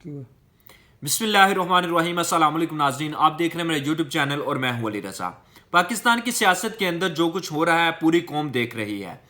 बिस्मिल्लाहिर्रहमानिर्रहीम। अस्सलाम वालेकुम नाज़रीन, आप देख रहे हैं मेरा यूट्यूब चैनल और मैं हूं अली रज़ा। पाकिस्तान की सियासत के अंदर जो कुछ हो रहा है पूरी कौम देख रही है।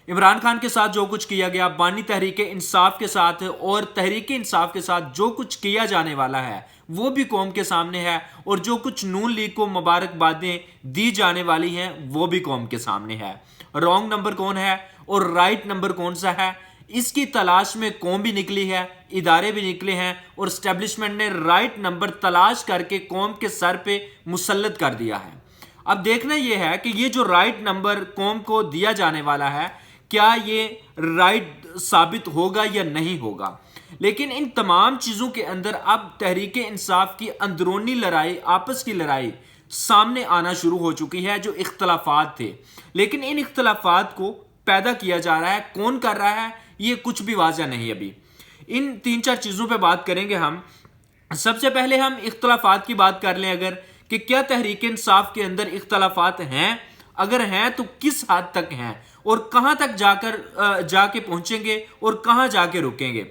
इमरान खान के साथ जो कुछ किया गया, बानी तहरीक इंसाफ के साथ और तहरीक इंसाफ के साथ जो कुछ किया जाने वाला है वो भी कौम के सामने है, और जो कुछ नून लीग को मुबारकबादें दी जाने वाली हैं वो भी कौम के सामने है। रॉन्ग नंबर कौन है और राइट नंबर कौन सा है, इसकी तलाश में कौम भी निकली है, इदारे भी निकले हैं, और स्टैब्लिशमेंट ने राइट नंबर तलाश करके कौम के सर पे मुसल्लत कर दिया है। अब देखना यह है कि ये जो राइट नंबर कौम को दिया जाने वाला है, क्या ये राइट साबित होगा या नहीं होगा। लेकिन इन तमाम चीज़ों के अंदर अब तहरीक इंसाफ की अंदरूनी लड़ाई, आपस की लड़ाई सामने आना शुरू हो चुकी है। जो इख्तलाफात थे, लेकिन इन इख्तलाफात को पैदा किया जा रहा है, कौन कर रहा है ये कुछ भी वाज़ह नहीं। अभी इन 3-4 चीज़ों पे बात करेंगे हम। सबसे पहले हम इख्तलाफात की बात कर लें अगर, कि क्या तहरीक इंसाफ के अंदर इख्तलाफात हैं, अगर हैं तो किस हद तक हैं और कहां तक जाके पहुंचेंगे और कहां जाके रुकेंगे।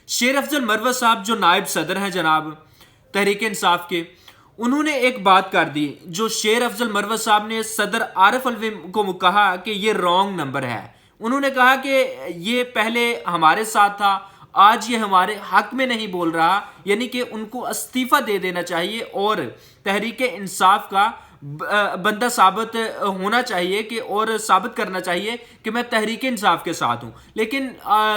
शेर अफजल मरवत साहब जो नायब सदर हैं जनाब तहरीक इंसाफ के, उन्होंने एक बात कर दी। जो शेर अफजल मरवत साहब ने सदर आरिफ अलवी को कहा कि ये रॉन्ग नंबर है। उन्होंने कहा कि ये पहले हमारे साथ था, आज ये हमारे हक में नहीं बोल रहा, यानी कि उनको इस्तीफा दे देना चाहिए और तहरीक इंसाफ का बंदा साबित होना चाहिए कि, और साबित करना चाहिए कि मैं तहरीक इंसाफ के साथ हूं। लेकिन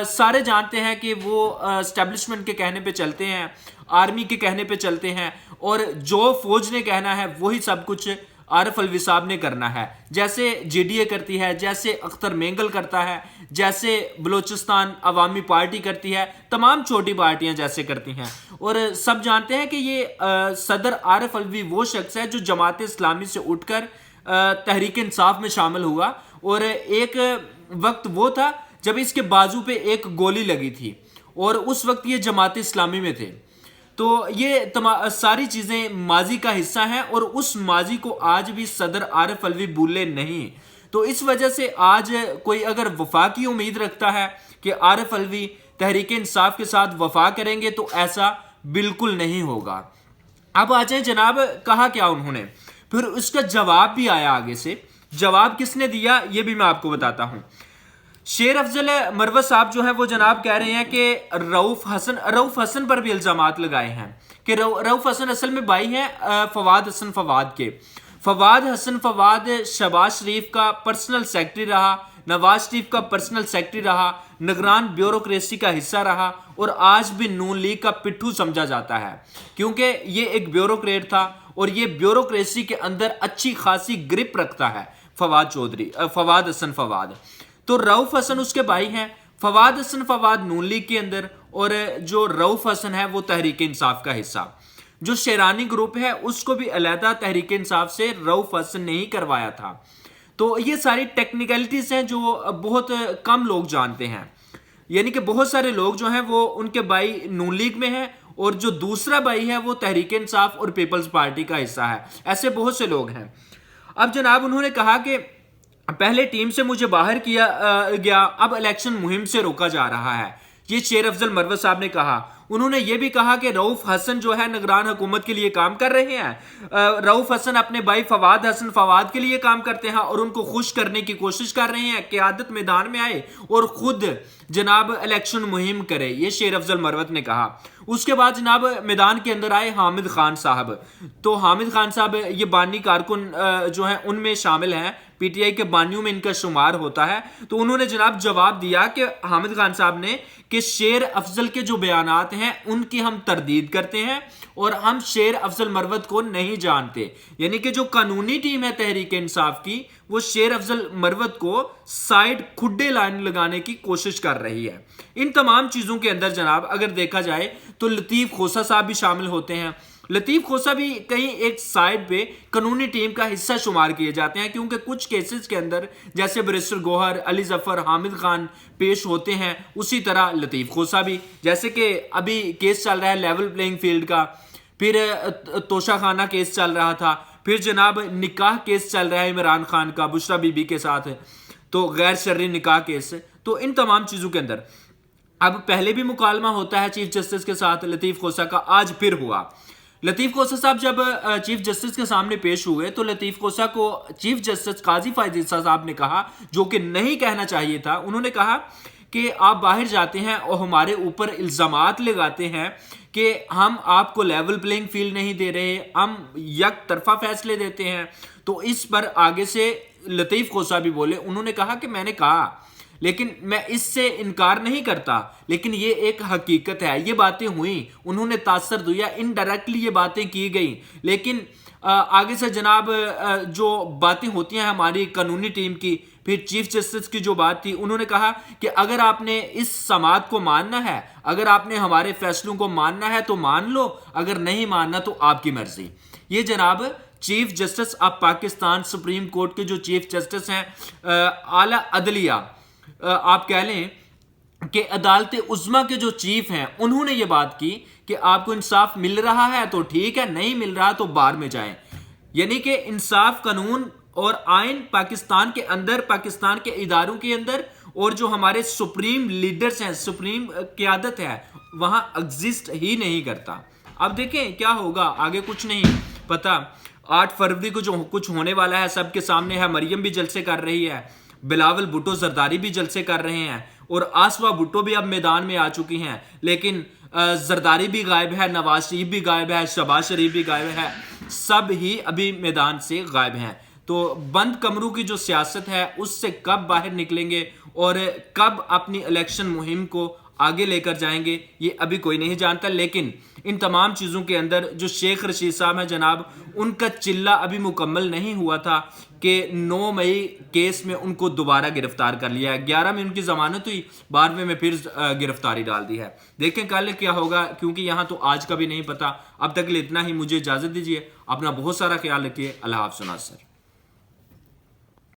सारे जानते हैं कि वो एस्टेब्लिशमेंट के कहने पे चलते हैं, आर्मी के कहने पे चलते हैं, और जो फौज ने कहना है वही सब कुछ आरिफ अलवी साहब ने करना है। जैसे जेडीए करती है, जैसे अख्तर मेंगल करता है, जैसे बलोचिस्तान अवामी पार्टी करती है, तमाम छोटी पार्टियां जैसे करती हैं। और सब जानते हैं कि ये सदर आरिफ अलवी वो शख्स है जो जमात इस्लामी से उठकर तहरीक इंसाफ में शामिल हुआ, और एक वक्त वो था जब इसके बाजू पे एक गोली लगी थी और उस वक्त ये जमात इस्लामी में थे। तो ये सारी चीज़ें माजी का हिस्सा हैं, और उस माजी को आज भी सदर आरिफ अलवी भूले नहीं। तो इस वजह से आज कोई अगर वफा की उम्मीद रखता है कि आरिफ अलवी तहरीक इंसाफ के साथ वफा करेंगे, तो ऐसा बिल्कुल नहीं होगा। अब आ जाए जनाब, कहा क्या उन्होंने, फिर उसका जवाब भी आया आगे से। जवाब किसने दिया ये भी मैं आपको बताता हूं। शेर अफजल मरवत साहब जो है वो जनाब कह रहे हैं कि रऊफ हसन पर भी इल्जामात लगाए हैं कि रऊफ हसन असल में भाई हैं फवाद हसन फवाद के। फवाद हसन फवाद शहबाज शरीफ का पर्सनल सेक्रेटरी रहा, नवाज शरीफ का पर्सनल सेक्रेटरी रहा, निगरान ब्यूरोक्रेसी का हिस्सा रहा, और आज भी नून लीग का पिट्ठू समझा जाता है, क्योंकि ये एक ब्यूरोक्रेट था और ये ब्यूरोक्रेसी के अंदर अच्छी खासी ग्रिप रखता है फवाद हसन फवाद। तो रऊफ हसन उसके भाई हैं, फवाद हसन फवाद नून लीग के अंदर, और जो रऊफ हसन है वो तहरीक इंसाफ का हिस्सा। जो शेरानी ग्रुप है उसको भी अलहदा तहरीक इंसाफ से रऊफ हसन ने ही करवाया था। तो ये सारी टेक्निकलिटीज हैं जो बहुत कम लोग जानते हैं, यानी कि बहुत सारे लोग जो हैं वो उनके भाई नून लीग में हैं, और जो दूसरा भाई है वो तहरीक इंसाफ और पीपल्स पार्टी का हिस्सा है। ऐसे बहुत से लोग हैं। अब जनाब उन्होंने कहा कि पहले टीम से मुझे बाहर किया गया, अब इलेक्शन मुहिम से रोका जा रहा है, ये शेर अफजल मरवत साहब ने कहा। उन्होंने ये भी कहा कि रऊफ हसन जो है निगरान हुकूमत के लिए काम कर रहे हैं। रऊफ हसन अपने भाई फवाद हसन फवाद के लिए काम करते हैं और उनको खुश करने की कोशिश कर रहे हैं, क़यादत मैदान में आए और खुद जनाब इलेक्शन मुहिम करे, ये शेर अफजल मरवत ने कहा। उसके बाद जनाब मैदान के अंदर आए हामिद खान साहब। तो हामिद खान साहब ये बानी कारकुन जो है उनमें शामिल हैं, पीटीआई के बानियों में इनका शुमार होता है। तो उन्होंने जनाब जवाब दिया कि हामिद खान साहब ने कि शेर अफजल के जो बयानात हैं उनकी हम तरदीद करते हैं और हम शेर अफजल मरवत को नहीं जानते, यानी कि जो कानूनी टीम है तहरीक इंसाफ की वो शेर अफजल मरवत को साइड खुड्डे लाइन लगाने की कोशिश कर रही है। इन तमाम चीज़ों के अंदर जनाब अगर देखा जाए तो लतीफ़ खोसा साहब भी शामिल होते हैं। लतीफ़ खोसा भी कहीं एक साइड पे कानूनी टीम का हिस्सा शुमार किए जाते हैं, क्योंकि कुछ केसेस के अंदर जैसे बैरिस्टर गौहर, अली जफर, हामिद खान पेश होते हैं, उसी तरह लतीफ़ खोसा भी। जैसे कि अभी केस चल रहा है लेवल प्लेइंग फील्ड का, फिर तोशा खाना केस चल रहा था, फिर जनाब निकाह केस चल रहा है इमरान खान का बुशरा बीबी के साथ, तो गैर शर्री निकाह केस। तो इन तमाम चीज़ों के अंदर अब पहले भी मुकालमा होता है चीफ जस्टिस के साथ लतीफ़ खोसा का, आज फिर हुआ। लतीफ़ खोसा साहब जब चीफ जस्टिस के सामने पेश हुए तो लतीफ़ खोसा को चीफ जस्टिस काजी फायद ईसा साहब ने कहा, जो कि नहीं कहना चाहिए था, उन्होंने कहा कि आप बाहर जाते हैं और हमारे ऊपर इल्ज़ामात लगाते हैं कि हम आपको लेवल प्लेइंग फील्ड नहीं दे रहे, हम यक तरफा फैसले देते हैं। तो इस पर आगे से लतीफ़ खोसा भी बोले, उन्होंने कहा कि मैंने कहा, लेकिन मैं इससे इनकार नहीं करता, लेकिन ये एक हकीकत है, ये बातें हुई, उन्होंने तासर दिया, इनडायरेक्टली ये बातें की गई। लेकिन आगे से जनाब जो बातें होती हैं हमारी कानूनी टीम की, फिर चीफ जस्टिस की जो बात थी, उन्होंने कहा कि अगर आपने इस समाअत को मानना है, अगर आपने हमारे फैसलों को मानना है तो मान लो, अगर नहीं मानना तो आपकी मर्जी। ये जनाब chief justice of Pakistan supreme court के जो चीफ जस्टिस हैं, आला अदलिया आप कह लें कि अदालत उज़्मा के जो चीफ हैं, उन्होंने ये बात की कि आपको इंसाफ मिल रहा है तो ठीक है, नहीं मिल रहा तो बाहर में जाएं। यानी कि इंसाफ, कानून और आइन पाकिस्तान के अंदर, पाकिस्तान के इदारों के अंदर, और जो हमारे सुप्रीम लीडर्स हैं, सुप्रीम क़यादत है, वहां एग्जिस्ट ही नहीं करता। अब देखें क्या होगा आगे, कुछ नहीं पता। 8 फरवरी को जो कुछ होने वाला है सबके सामने है। मरियम भी जलसे कर रही है, बिलावल भुट्टो जरदारी भी जलसे कर रहे हैं, और आसवा भुट्टो भी अब मैदान में आ चुकी हैं। लेकिन जरदारी भी गायब है, नवाज शरीफ भी गायब है, शहबाज शरीफ भी गायब है, सब ही अभी मैदान से गायब हैं। तो बंद कमरों की जो सियासत है उससे कब बाहर निकलेंगे और कब अपनी इलेक्शन मुहिम को आगे लेकर जाएंगे, ये अभी कोई नहीं जानता। लेकिन इन तमाम चीज़ों के अंदर जो शेख रशीद साहब हैं जनाब, उनका चिल्ला अभी मुकम्मल नहीं हुआ था कि 9 मई केस में उनको दोबारा गिरफ्तार कर लिया है। 11 में उनकी जमानत हुई, 12वें में फिर गिरफ्तारी डाल दी है। देखें कल क्या होगा, क्योंकि यहाँ तो आज का भी नहीं पता। अब तक के लिए इतना ही, मुझे इजाज़त दीजिए, अपना बहुत सारा ख्याल रखिए। अल्लाह हाफ़िज़ नाज़रीन।